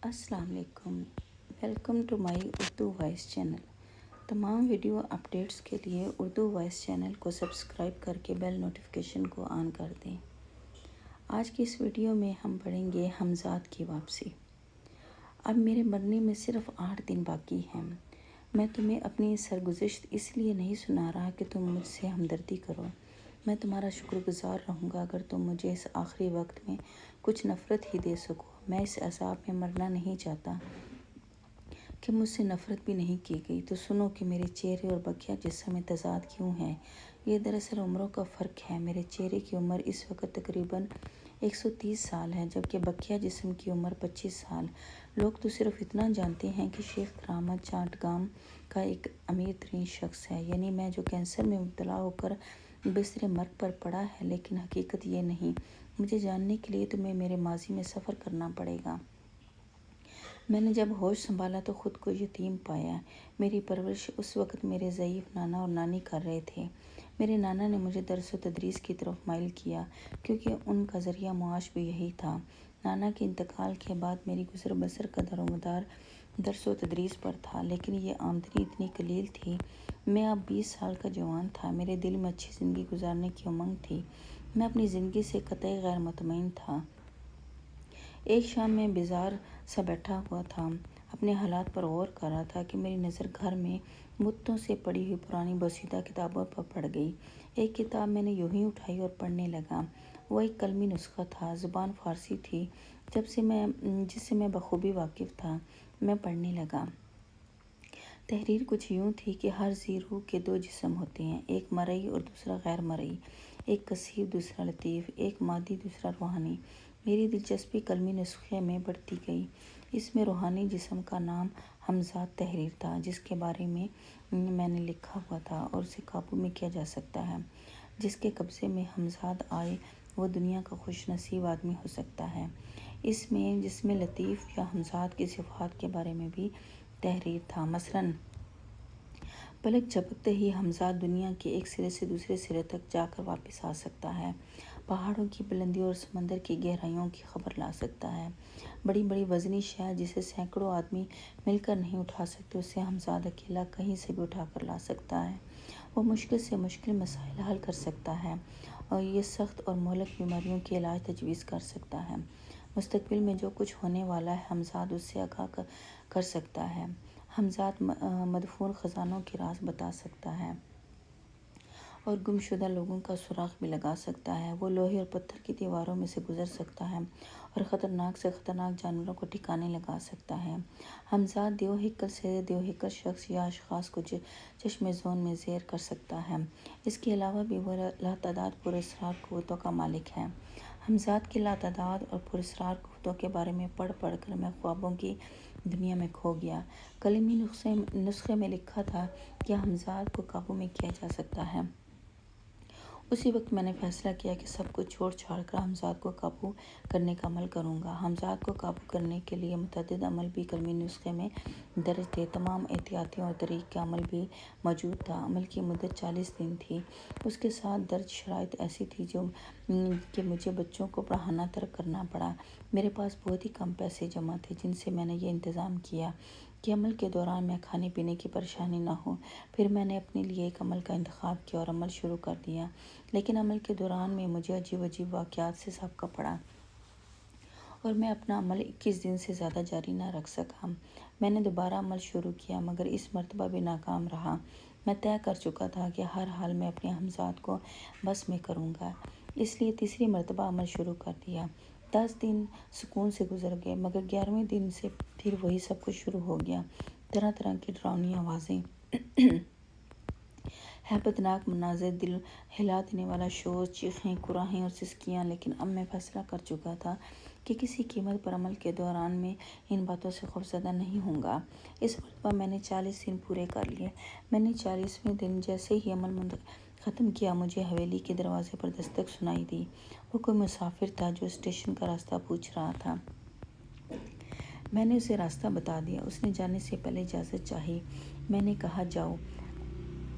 السلام علیکم، welcome to my Urdu voice channel. تمام ویڈیو اپڈیٹس کے لیے اردو وائس چینل کو سبسکرائب کر کے بیل نوٹیفیکیشن کو آن کر دیں۔ آج کی اس ویڈیو میں ہم پڑھیں گے حمزات کی واپسی۔ اب میرے مرنے میں صرف 8 دن باقی ہیں۔ میں تمہیں اپنی سرگزشت اس لیے نہیں سنا رہا کہ تم مجھ سے ہمدردی کرو۔ میں تمہارا شکر گزار رہوں گا اگر تم مجھے اس آخری وقت میں کچھ نفرت ہی دے سکو۔ میں اس عذاب میں مرنا نہیں چاہتا کہ مجھ سے نفرت بھی نہیں کی گئی۔ تو سنو کہ میرے چہرے اور بقیہ جسم میں تضاد کیوں ہے۔ یہ دراصل عمروں کا فرق ہے۔ میرے چہرے کی عمر اس وقت تقریباً 130 سال ہے، جبکہ بقیہ جسم کی عمر 25 سال۔ لوگ تو صرف اتنا جانتے ہیں کہ شیخ کرامت چاٹگام کا ایک امیر ترین شخص ہے، یعنی میں جو کینسر میں مبتلا ہو کر بستر مرگ پر پڑا ہے، لیکن حقیقت یہ نہیں۔ مجھے جاننے کے لیے تمہیں میرے ماضی میں سفر کرنا پڑے گا۔ میں نے جب ہوش سنبھالا تو خود کو یتیم پایا۔ میری پرورش اس وقت میرے ضعیف نانا اور نانی کر رہے تھے۔ میرے نانا نے مجھے درس و تدریس کی طرف مائل کیا کیونکہ ان کا ذریعہ معاش بھی یہی تھا۔ نانا کے انتقال کے بعد میری گزر بسر کا دار و مدار درس و تدریس پر تھا، لیکن یہ آمدنی اتنی قلیل تھی۔ میں اب 20 سال کا جوان تھا۔ میرے دل میں اچھی زندگی گزارنے کی امنگ تھی۔ میں اپنی زندگی سے قطعی غیر مطمئن تھا۔ ایک شام میں بیزار سا بیٹھا ہوا تھا، اپنے حالات پر غور کر رہا تھا کہ میری نظر گھر میں مدتوں سے پڑی ہوئی پرانی بوسیدہ کتابوں پر پڑ گئی۔ ایک کتاب میں نے یوں ہی اٹھائی اور پڑھنے لگا۔ وہ ایک قلمی نسخہ تھا، زبان فارسی تھی، جس سے میں بخوبی واقف تھا۔ میں پڑھنے لگا۔ تحریر کچھ یوں تھی کہ ہر ذی روح کے 2 جسم ہوتے ہیں، ایک مرئی اور دوسرا غیر مرئی، ایک کثیف دوسرا لطیف، ایک مادی دوسرا روحانی۔ میری دلچسپی قلمی نسخے میں بڑھتی گئی۔ اس میں روحانی جسم کا نام حمزات تحریر تھا، جس کے بارے میں میں نے لکھا ہوا تھا اور اسے قابو میں کیا جا سکتا ہے۔ جس کے قبضے میں حمزات آئے وہ دنیا کا خوش نصیب آدمی ہو سکتا ہے۔ جس میں لطیف یا حمزات کی صفات کے بارے میں بھی تحریر تھا، مثلاً پلک جھپکتے ہی حمزات دنیا کے ایک سرے سے دوسرے سرے تک جا کر واپس آ سکتا ہے، پہاڑوں کی بلندیوں اور سمندر کی گہرائیوں کی خبر لا سکتا ہے، بڑی بڑی وزنی شے جسے سینکڑوں آدمی مل کر نہیں اٹھا سکتے، اسے حمزات اکیلا کہیں سے بھی اٹھا کر لا سکتا ہے۔ وہ مشکل سے مشکل مسائل حل کر سکتا ہے اور یہ سخت اور مہلک بیماریوں کے علاج تجویز کر سکتا ہے۔ مستقبل میں جو کچھ ہونے والا ہے حمزات اس سے آگاہ کر سکتا ہے۔ حمزات مدفون خزانوں کے راز بتا سکتا ہے اور گمشدہ لوگوں کا سراغ بھی لگا سکتا ہے۔ وہ لوہے اور پتھر کی دیواروں میں سے گزر سکتا ہے اور خطرناک سے خطرناک جانوروں کو ٹھکانے لگا سکتا ہے۔ حمزات دیو ہیکل سے دیو ہیکل شخص یا اشخاص کو چشم زون میں زیر کر سکتا ہے۔ اس کے علاوہ بھی وہ لاتعداد پراسرار قوتوں کا مالک ہے۔ حمزات کی لاتعداد اور پراسرار قوتوں کے بارے میں پڑھ کر میں خوابوں کی دنیا میں کھو گیا۔ قلمی نسخے میں لکھا تھا کہ حمزات کو قابو میں کیا جا سکتا ہے۔ اسی وقت میں نے فیصلہ کیا کہ سب کچھ چھوڑ چھاڑ کر حمزات کو قابو کرنے کا عمل کروں گا۔ حمزات کو قابو کرنے کے لیے متعدد عمل بھی قلمی نسخے میں درج تھے۔ تمام احتیاطی اور طریق عمل بھی موجود تھا۔ عمل کی مدت 40 دن تھی۔ اس کے ساتھ درج شرائط ایسی تھی کہ مجھے بچوں کو پڑھانا ترک کرنا پڑا۔ میرے پاس بہت ہی کم پیسے جمع تھے جن سے میں نے یہ انتظام کیا کہ عمل کے دوران میں کھانے پینے کی پریشانی نہ ہو۔ پھر میں نے اپنے لیے ایک عمل کا انتخاب کیا اور عمل شروع کر دیا، لیکن عمل کے دوران میں مجھے عجیب عجیب واقعات سے سابقہ پڑا اور میں اپنا عمل 21 دن سے زیادہ جاری نہ رکھ سکا۔ میں نے دوبارہ عمل شروع کیا مگر اس مرتبہ بھی ناکام رہا۔ میں طے کر چکا تھا کہ ہر حال میں اپنے حمزات کو بس میں کروں گا، اس لیے تیسری مرتبہ عمل شروع کر دیا۔ 10 دن سکون سے گزر گئے مگر 11ویں دن سے پھر وہی سب کچھ شروع ہو گیا۔ طرح طرح کی ڈراؤنی آوازیں، ہیبت ناک مناظر، دل ہلا دینے والا شور، چیخیں، کراہیں اور سسکیاں، لیکن اب میں فیصلہ کر چکا تھا کہ کسی قیمت پر عمل کے دوران میں ان باتوں سے خوفزدہ نہیں ہوں گا۔ اس مرتبہ میں نے 40 دن پورے کر لیے۔ میں نے 40ویں دن جیسے ہی عمل ختم کیا مجھے حویلی کے دروازے پر دستک سنائی دی۔ وہ کوئی مسافر تھا جو اسٹیشن کا راستہ پوچھ رہا تھا۔ میں نے اسے راستہ بتا دیا۔ اس نے جانے سے پہلے اجازت چاہی۔ میں نے کہا جاؤ،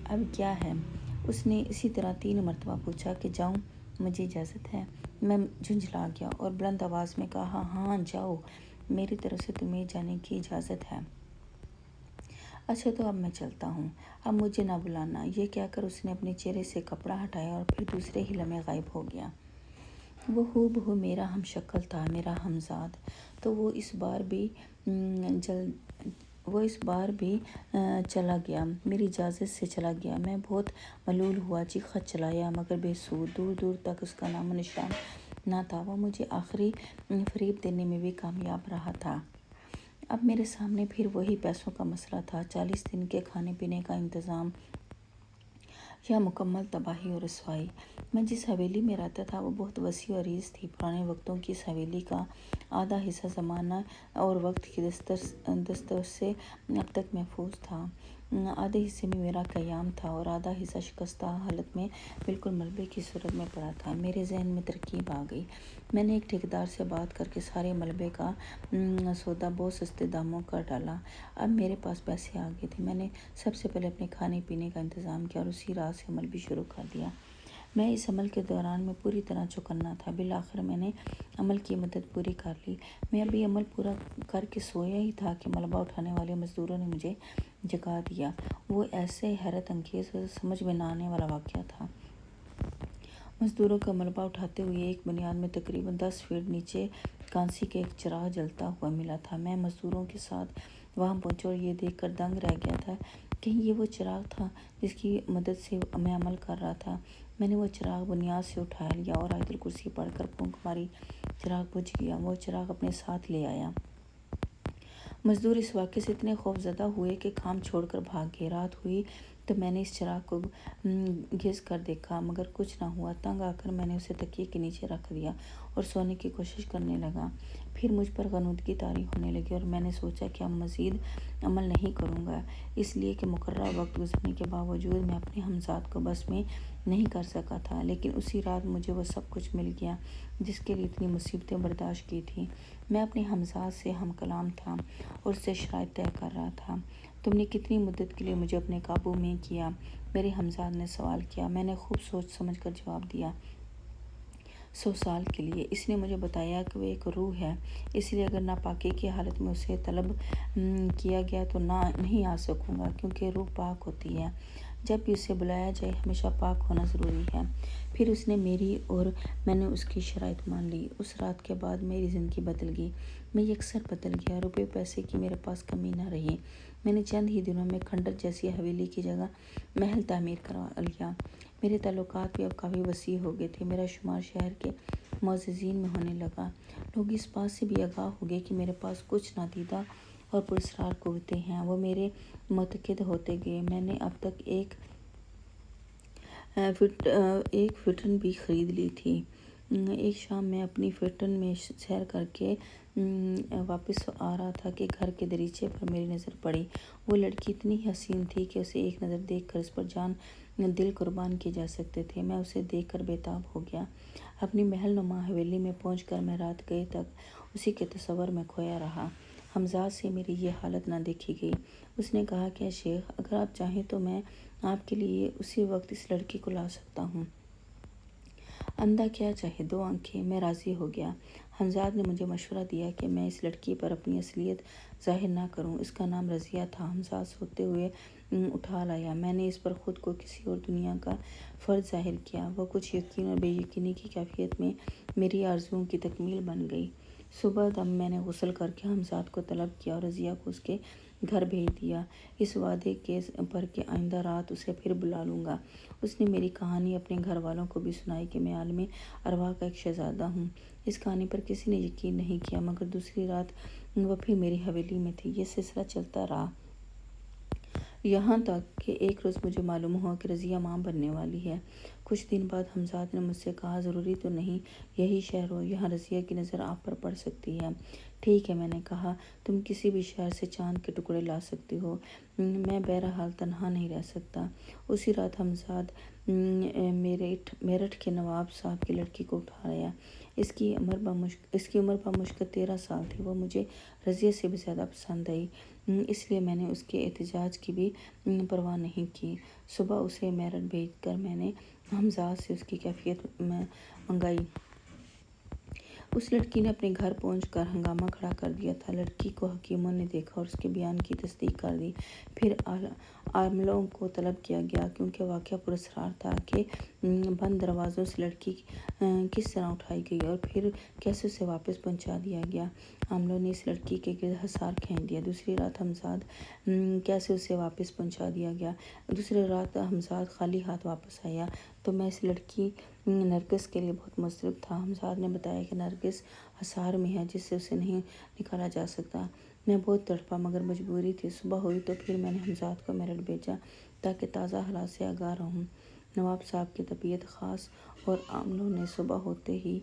اب کیا ہے؟ اس نے اسی طرح 3 مرتبہ پوچھا کہ جاؤں، مجھے اجازت ہے؟ میں جھنجھلا گیا اور بلند آواز میں کہا ہاں جاؤ۔ میری طرف سے تمہیں جانے کی اجازت ہے۔ اچھا تو اب میں چلتا ہوں، اب مجھے نہ بلانا۔ یہ کہہ کر اس نے اپنے چہرے سے کپڑا ہٹایا اور پھر دوسرے ہی لمحے غائب ہو گیا۔ وہ ہو بہو میرا ہم شکل تھا، میرا ہمزاد۔ تو وہ اس بار بھی چلا گیا، میری اجازت سے چلا گیا۔ میں بہت ملول ہوا، چیخا چلایا مگر بے سود، دور دور تک اس کا نام و نشان نہ تھا۔ وہ مجھے آخری فریب دینے میں بھی کامیاب رہا تھا۔ اب میرے سامنے پھر وہی پیسوں کا مسئلہ تھا، 40 دن کے کھانے پینے کا انتظام یا مکمل تباہی اور رسوائی۔ میں جس حویلی میں رہتا تھا وہ بہت وسیع و عریض تھی۔ پرانے وقتوں کی اس حویلی کا آدھا حصہ زمانہ اور وقت کی دستور سے اب تک محفوظ تھا، آدھے حصے میں میرا قیام تھا اور آدھا حصہ شکستہ حالت میں بالکل ملبے کی صورت میں پڑا تھا۔ میرے ذہن میں ترکیب آ گئی۔ میں نے ایک ٹھیکیدار سے بات کر کے سارے ملبے کا سودا بہت سستے داموں کر ڈالا۔ اب میرے پاس پیسے آ گئے تھے۔ میں نے سب سے پہلے اپنے کھانے پینے کا انتظام کیا اور اسی رات سے عمل بھی شروع کر دیا۔ میں اس عمل کے دوران میں پوری طرح چوکنا تھا۔ بالآخر میں نے عمل کی مدت پوری کر لی۔ میں ابھی عمل پورا کر کے سویا ہی تھا کہ ملبہ اٹھانے والے مزدوروں نے مجھے جگا دیا۔ وہ ایسے حیرت انگیز اور سمجھ میں نہ آنے والا واقعہ تھا۔ مزدوروں کا ملبہ اٹھاتے ہوئے ایک بنیاد میں تقریباً 10 فٹ نیچے کانسی کا ایک چراغ جلتا ہوا ملا تھا۔ میں مزدوروں کے ساتھ وہاں پہنچا اور یہ دیکھ کر دنگ رہ گیا تھا کہ یہ وہ چراغ تھا جس کی مدد سے میں عمل کر رہا تھا۔ میں نے وہ چراغ بنیاد سے اٹھا لیا اور آیت الکرسی پڑھ کر پھونک ماری۔ چراغ بجھ گیا۔ وہ چراغ اپنے ساتھ لے آیا۔ مزدور اس واقعے سے اتنے خوف زدہ ہوئے کہ کام چھوڑ کر بھاگ گئے۔ رات ہوئی تو میں نے اس چراغ کو گھس کر دیکھا مگر کچھ نہ ہوا۔ تنگ آ کر میں نے اسے تکیے کے نیچے رکھ دیا اور سونے کی کوشش کرنے لگا۔ پھر مجھ پر غنودگی طاری ہونے لگی اور میں نے سوچا کہ اب مزید عمل نہیں کروں گا، اس لیے کہ مقررہ وقت گزرنے کے باوجود میں اپنے ہمزاد کو بس میں نہیں کر سکا تھا۔ لیکن اسی رات مجھے وہ سب کچھ مل گیا جس کے لیے اتنی مصیبتیں برداشت کی تھیں۔ میں اپنے ہمزاد سے ہم کلام تھا اور اس سے شرائط طے کر رہا تھا۔ تم نے کتنی مدت کے لیے مجھے اپنے قابو میں کیا؟ میرے ہمزاد نے سوال کیا۔ میں نے خوب سوچ سمجھ کر جواب دیا، 100 سال کے لیے۔ اس نے مجھے بتایا کہ وہ ایک روح ہے، اس لیے اگر ناپاکی کی حالت میں اسے طلب کیا گیا تو نہیں آ سکوں گا، کیونکہ روح پاک ہوتی ہے۔ جب بھی اسے بلایا جائے ہمیشہ پاک ہونا ضروری ہے۔ پھر اس نے میری اور میں نے اس کی شرائط مان لی۔ اس رات کے بعد میری زندگی بدل گئی۔ میں یکسر بدل گیا۔ روپے پیسے کی میرے پاس کمی نہ رہی۔ میں نے چند ہی دنوں میں کھنڈر جیسی حویلی کی جگہ محل تعمیر کروا لیا۔ میرے تعلقات بھی اب کافی وسیع ہو گئے تھے۔ میرا شمار شہر کے معززین میں ہونے لگا۔ لوگ اس بات سے بھی آگاہ ہو گئے کہ میرے پاس کچھ نادیدہ اور پراسرار قوتیں ہیں۔ وہ میرے معتقد ہوتے گئے۔ میں نے اب تک ایک فٹن بھی خرید لی تھی۔ ایک شام میں اپنی فٹن میں سیر کر کے واپس آ رہا تھا کہ گھر کے دریچے پر میری نظر پڑی۔ وہ لڑکی اتنی حسین تھی کہ اسے ایک نظر دیکھ کر اس پر جان دل قربان کیے جا سکتے تھے۔ میں اسے دیکھ کر بے تاب ہو گیا۔ اپنی محل نما حویلی میں پہنچ کر میں رات گئے تک اسی کے تصور میں کھویا رہا۔ ہمزاد سے میری یہ حالت نہ دیکھی گئی۔ اس نے کہا کہ اے شیخ، اگر آپ چاہیں تو میں آپ کے لیے اسی وقت اس لڑکی کو لا سکتا ہوں۔ اندھا کیا چاہے 2 آنکھیں۔ میں راضی ہو گیا۔ ہمزاد نے مجھے مشورہ دیا کہ میں اس لڑکی پر اپنی اصلیت ظاہر نہ کروں۔ اس کا نام رضیہ تھا۔ ہمزاد سوتے ہوئے اٹھا لایا۔ میں نے اس پر خود کو کسی اور دنیا کا فرد ظاہر کیا۔ وہ کچھ یقین اور بے یقینی کی کیفیت میں میری آرزوؤں کی تکمیل بن گئی۔ صبح دم میں نے غسل کر کے ہمزاد کو طلب کیا اور رضیہ کو اس کے گھر بھیج دیا، اس وعدے پر کہ آئندہ رات اسے پھر بلا لوں گا۔ اس نے میری کہانی اپنے گھر والوں کو بھی سنائی کہ میں عالم ارواح کا ایک شہزادہ ہوں۔ اس کہانی پر کسی نے یقین نہیں کیا مگر دوسری رات وہ پھر میری حویلی میں تھی۔ یہ سلسلہ چلتا رہا یہاں تک کہ ایک روز مجھے معلوم ہوا کہ رضیہ ماں بننے والی ہے۔ کچھ دن بعد ہمزاد نے مجھ سے کہا، ضروری تو نہیں یہی شہر ہو، یہاں رضیہ کی نظر آپ پر پڑ سکتی ہے۔ ٹھیک ہے، میں نے کہا، تم کسی بھی شہر سے چاند کے ٹکڑے لا سکتی ہو، میں بہرحال تنہا نہیں رہ سکتا۔ اسی رات ہمزاد میرٹھ کے نواب صاحب کی لڑکی کو اٹھا لایا۔ اس کی عمر بمشکل 13 سال تھی۔ وہ مجھے رضیہ سے بھی زیادہ پسند آئی، اس لیے میں نے اس کے احتجاج کی بھی پرواہ نہیں کی۔ صبح اسے میرٹھ بھیج کر میں نے ہمزاد سے اس کی کیفیت منگائی۔ اس لڑکی نے اپنے گھر پہنچ کر ہنگامہ کھڑا کر دیا تھا۔ لڑکی کو حکیموں نے دیکھا اور اس کے بیان کی تصدیق کر دی۔ پھر عاملوں کو طلب کیا گیا کیونکہ واقعہ پراسرار تھا کہ بند دروازوں سے لڑکی کس طرح اٹھائی گئی اور پھر کیسے اسے واپس پہنچا دیا گیا۔ عاملوں نے اس لڑکی کے گرد حصار کھینچ دیا۔ دوسری رات حمزاد کیسے اسے واپس پہنچا دیا گیا۔ دوسری رات حمزاد خالی ہاتھ واپس آیا تو میں اس لڑکی نرگس کے لیے بہت مضطرب تھا۔ حمزاد نے بتایا کہ نرگس حصار میں ہے جس سے اسے نہیں نکالا جا سکتا۔ میں بہت تڑپا مگر مجبوری تھی۔ صبح ہوئی تو پھر میں نے حمزاد کو میرٹھ بھیجا تاکہ تازہ حالات سے آگاہ رہوں۔ نواب صاحب کی طبیعت خاص اور عاملوں نے صبح ہوتے ہی